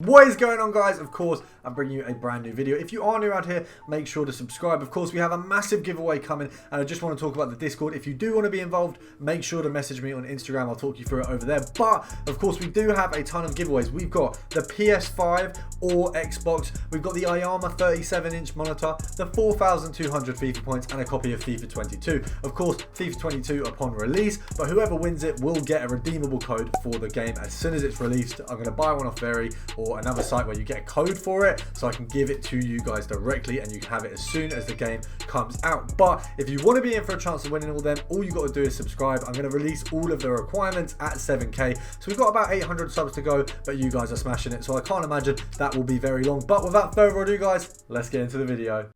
What is going on, guys? Of course, I'm bringing you a brand new video. If you are new around here, make sure to subscribe. Of course, we have a massive giveaway coming, and I just want to talk about the Discord. If you do want to be involved, make sure to message me on Instagram. I'll talk you through it over there. But, of course, we do have a ton of giveaways. We've got the PS5 or Xbox. We've got the Ayama 37-inch monitor, the 4,200 FIFA points, and a copy of FIFA 22. Of course, FIFA 22 upon release, but whoever wins it will get a redeemable code for the game as soon as it's released. I'm going to buy one off Very or another site where you get a code for it, so I can give it to you guys directly and you can have it as soon as the game comes out. But if you want to be in for a chance of winning all them, all you got to do is subscribe. I'm going to release all of the requirements at 7k, so we've got about 800 subs to go, but you guys are smashing it, so I can't imagine that will be very long. But without further ado, guys, let's get into the video.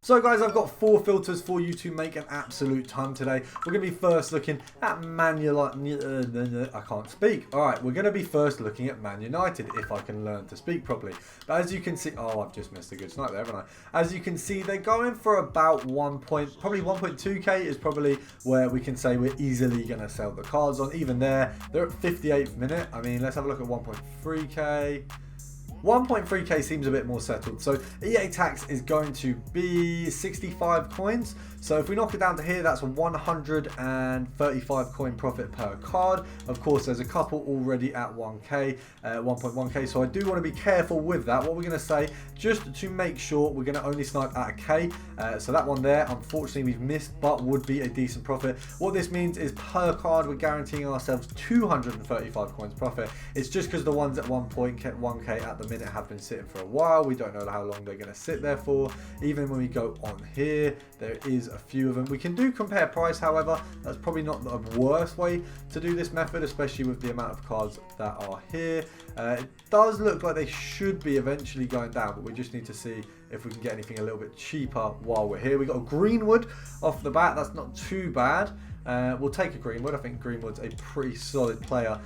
So guys, I've got 4 filters for you to make an absolute ton today. We're going to be first looking at I can't speak. Alright, we're going to be first looking at Man United, if I can learn to speak properly. But as you can see, oh, I've just missed a good snipe there, haven't I? As you can see, they're going for about probably 1.2k is probably where we can say we're easily going to sell the cards on. Even there, they're at 58th minute. I mean, let's have a look at 1.3k. 1.3k seems a bit more settled. So EA tax is going to be 65 coins. So if we knock it down to here, that's a 135 coin profit per card. Of course, there's a couple already at 1k, 1.1k. So I do want to be careful with that. What we're going to say, just to make sure, we're going to only snipe at a k. So that one there, unfortunately, we've missed, but would be a decent profit. What this means is per card, we're guaranteeing ourselves 235 coins profit. It's just because the ones at 1k at the minute have been sitting for a while. We don't know how long they're going to sit there for. Even when we go on here, there is a few of them. We can do compare price, however. That's probably not the worst way to do this method, especially with the amount of cards that are here. It does look like they should be eventually going down, but we just need to see if we can get anything a little bit cheaper while we're here. We got a Greenwood off the bat. That's not too bad. We'll take a Greenwood. I think Greenwood's a pretty solid player.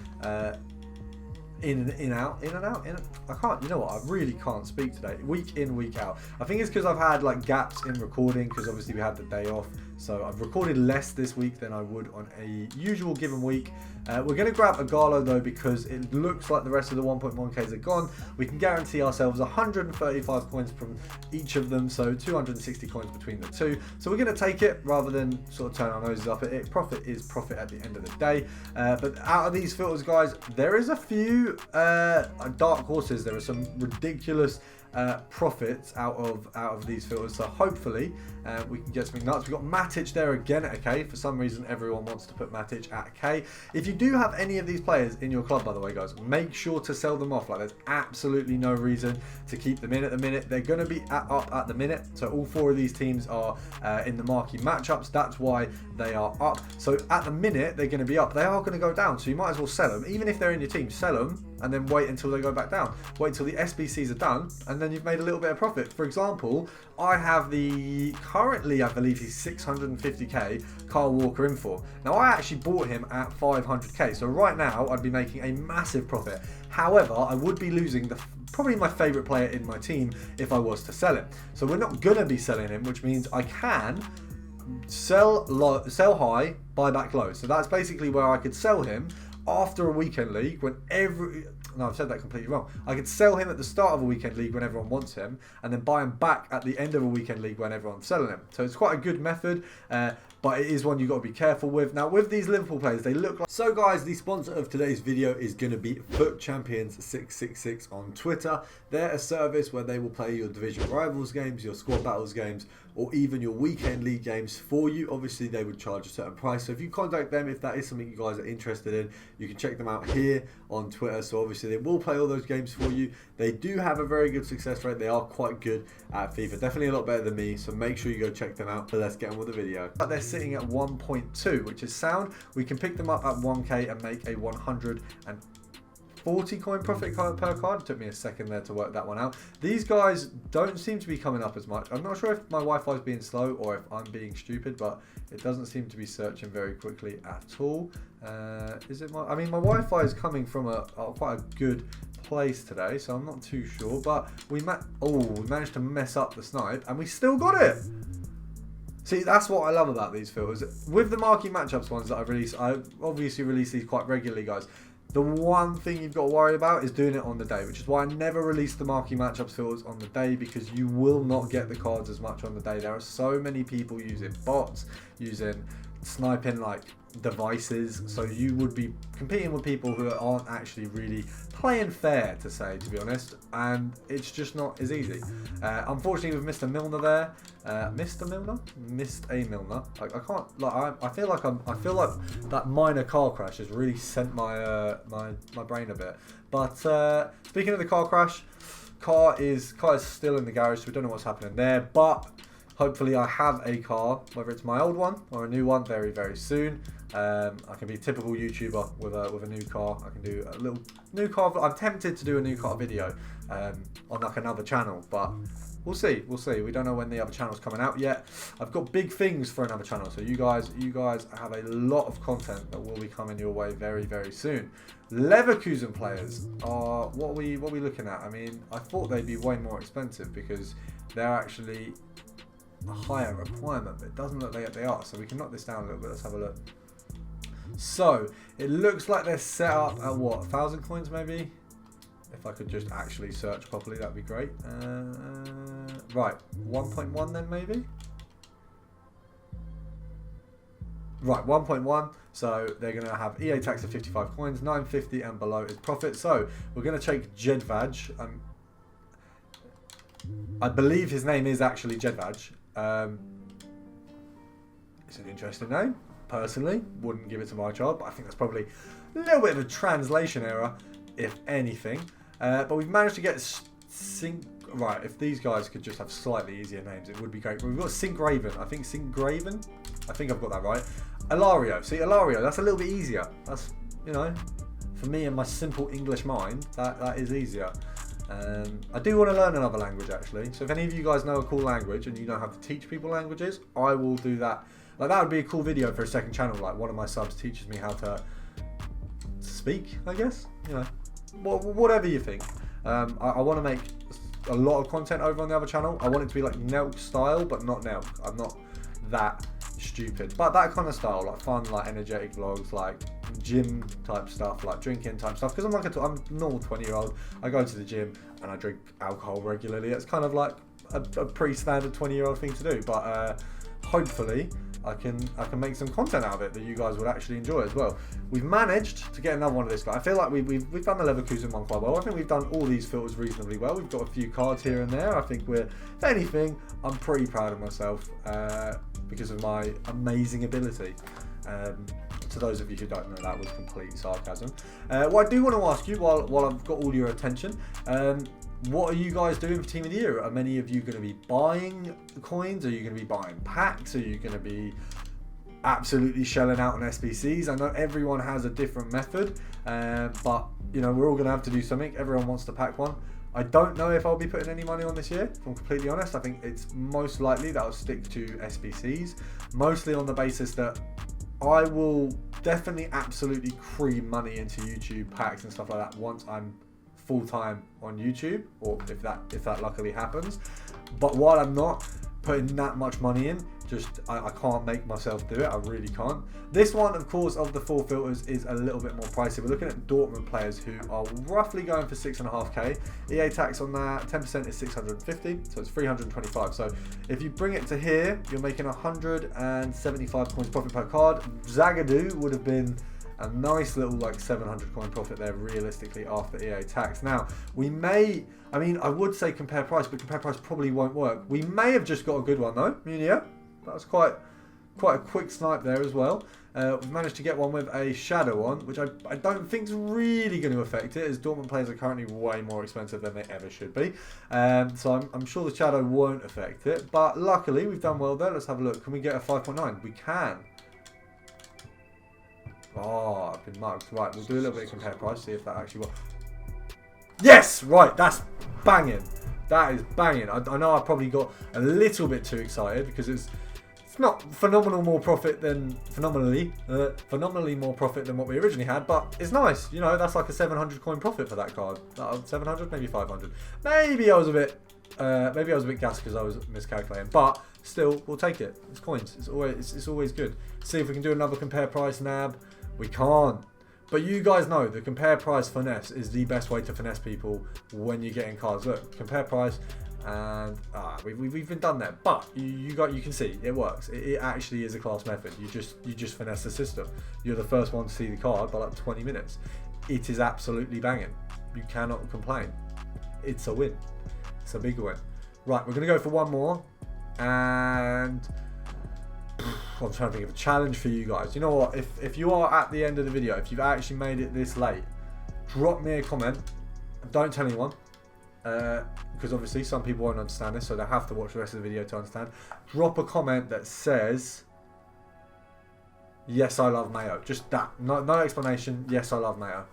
In and out. I can't, you know what, I really can't speak today. Week in, week out. I think it's because I've had like gaps in recording, because obviously we had the day off. So I've recorded less this week than I would on a usual given week. We're going to grab a Gallo though, because it looks like the rest of the 1.1ks are gone. We can guarantee ourselves 135 coins from each of them, so 260 coins between the two. So we're going to take it rather than sort of turn our noses up at it. Profit is profit at the end of the day. But out of these filters, guys, there is a few dark horses. There are some ridiculous profits out of these filters, so hopefully we can get something nuts. We've got Matic there again at a K. For some reason everyone wants to put Matic at a K. If you do have any of these players in your club, by the way, guys, make sure to sell them off. Like, there's absolutely no reason to keep them in at the minute. They're going to be up at the minute, so all 4 of these teams are in the marquee matchups. That's why they are up. So at the minute they're going to be up. They are going to go down, so you might as well sell them. Even if they're in your team, sell them and then wait until they go back down. Wait until the SBCs are done, and then you've made a little bit of profit. For example, I have currently, I believe he's 650k, Kyle Walker in for. Now, I actually bought him at 500k, so right now I'd be making a massive profit. However, I would be losing probably my favourite player in my team if I was to sell him. So we're not going to be selling him, which means I can sell high, buy back low. So that's basically where I could sell him after a weekend league when no, I've said that completely wrong. I could sell him at the start of a weekend league when everyone wants him, and then buy him back at the end of a weekend league when everyone's selling him. So it's quite a good method, but it is one you've got to be careful with. Now, with these Liverpool players, they look like... So guys, the sponsor of today's video is going to be Foot Champions 666 on Twitter. They're a service where they will play your division rivals games, your squad battles games, or even your weekend league games for you. Obviously, they would charge a certain price. So if you contact them, if that is something you guys are interested in, you can check them out here on Twitter. So obviously, they will play all those games for you. They do have a very good success rate. They are quite good at FIFA. Definitely a lot better than me. So make sure you go check them out. So let's get on with the video. But they're sitting at 1.2, which is sound. We can pick them up at 1k and make a 140 coin profit per card. It took me a second there to work that one out. These guys don't seem to be coming up as much. I'm not sure if my Wi-Fi is being slow or if I'm being stupid, but it doesn't seem to be searching very quickly at all. Is it my Wi-Fi is coming from quite a good place today, so I'm not too sure, but we managed to mess up the snipe and we still got it. See, that's what I love about these filters. With the marquee matchups ones that I obviously release these quite regularly, guys. The one thing you've got to worry about is doing it on the day, which is why I never release the marquee matchups filters on the day, because you will not get the cards as much on the day. There are so many people using bots, using sniping like devices, so you would be competing with people who aren't actually really playing fair, to be honest, and it's just not as easy. Unfortunately, with Mr. Milner there, Mr. Milner, missed a Milner. I can't, like, I feel like that minor car crash has really sent my my brain a bit. But speaking of the car crash, car is still in the garage, so we don't know what's happening there, but hopefully I have a car, whether it's my old one or a new one, very, very soon. I can be a typical YouTuber with a new car. I can do a little new car. I'm tempted to do a new car video on like another channel, but we'll see. We'll see. We don't know when the other channel's coming out yet. I've got big things for another channel, so you guys have a lot of content that will be coming your way very, very soon. Leverkusen players are what are we looking at? I mean, I thought they'd be way more expensive because they're actually a higher requirement, but it doesn't look like they are, so we can knock this down a little bit. Let's have a look. So it looks like they're set up at what, 1,000 coins maybe? If I could just actually search properly, that'd be great. Right, 1.1 then maybe? Right, 1.1. So they're going to have EA tax of 55 coins, 950 and below is profit. So we're going to take Jedvaj. I believe his name is actually Jedvaj. It's an interesting name. Personally, wouldn't give it to my child, but I think that's probably a little bit of a translation error, if anything. But we've managed to get right. If these guys could just have slightly easier names, it would be great. But we've got Singraven. I think Singraven. I think I've got that right. Ilario. See, Ilario. That's a little bit easier. That's, you know, for me and my simple English mind, that is easier. I do want to learn another language actually. So if any of you guys know a cool language and you know how to teach people languages, I will do that. Like, that would be a cool video for a second channel. Like, one of my subs teaches me how to speak, I guess. You know, whatever you think. I want to make a lot of content over on the other channel. I want it to be like Nelk style, but not Nelk. I'm not that stupid, but that kind of style, like fun, like energetic vlogs, like gym type stuff, like drinking type stuff. Because I'm a normal 20-year-old. I go to the gym and I drink alcohol regularly. It's kind of like a pretty standard 20-year-old thing to do. But hopefully I can make some content out of it that you guys would actually enjoy as well. We've managed to get another one of this guy. I feel like we've done the Leverkusen one quite well. I think we've done all these filters reasonably well. We've got a few cards here and there. I think if anything, I'm pretty proud of myself because of my amazing ability. To those of you who don't know, that was complete sarcasm. What I do want to ask you, while I've got all your attention, what are you guys doing for Team of the Year? Are many of you going to be buying coins? Are you going to be buying packs? Are you going to be absolutely shelling out on SBCs? I know everyone has a different method, but you know, we're all going to have to do something. Everyone wants to pack one. I don't know if I'll be putting any money on this year, if I'm completely honest. I think it's most likely that I'll stick to SBCs, mostly on the basis that I will definitely absolutely cream money into YouTube packs and stuff like that once I'm full-time on YouTube, or if that luckily happens. But while I'm not putting that much money in, I can't make myself do it. I really can't. This one, of course, of the 4 filters is a little bit more pricey. We're looking at Dortmund players who are roughly going for 6.5k. EA tax on that, 10% is 650, so it's 325. So if you bring it to here, you're making 175 coins profit per card. Zagadou would have been a nice little like 700 coin profit there realistically after EA tax. Now we may, I mean, I would say compare price, but compare price probably won't work. We may have just got a good one though. I mean, yeah, that's quite a quick snipe there as well. We've managed to get one with a shadow on, which I don't think is really going to affect it, as Dortmund players are currently way more expensive than they ever should be. So I'm sure the shadow won't affect it, but luckily we've done well there. Let's have a look. Can we get a 5.9? We can. Oh, I've been mugged. Right, we'll do a little bit of compare price, see if that actually works. Yes! Right, that's banging. That is banging. I know I probably got a little bit too excited because it's not phenomenally more profit than more profit than what we originally had, but it's nice. You know, that's like a 700 coin profit for that card. 700, maybe 500. Maybe I was a bit Maybe I was a bit gassed because I was miscalculating, but still, we'll take it. It's coins. It's always good. See if we can do another compare price nab. We can't. But you guys know the compare price finesse is the best way to finesse people when you're getting cards. Look, compare price, and we've even done that. But you can see it works. It actually is a class method. You just finesse the system. You're the first one to see the card by like 20 minutes. It is absolutely banging. You cannot complain. It's a win. It's a big win. Right, we're gonna go for one more, and I'm trying to think of a challenge for you guys. You know what? If you are at the end of the video, if you've actually made it this late, drop me a comment. Don't tell anyone, because obviously some people won't understand this, so they have to watch the rest of the video to understand. Drop a comment that says, "Yes, I love mayo." Just that. No explanation. Yes, I love mayo.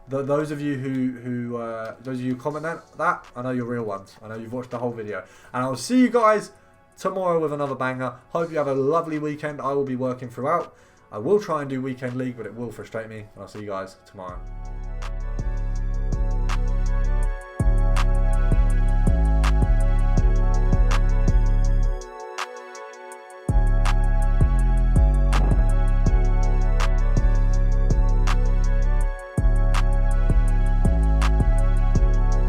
Those of you who comment that, I know you're real ones. I know you've watched the whole video, and I'll see you guys tomorrow with another banger. Hope you have a lovely weekend. I will be working throughout. I will try and do weekend league, but it will frustrate me. And I'll see you guys tomorrow.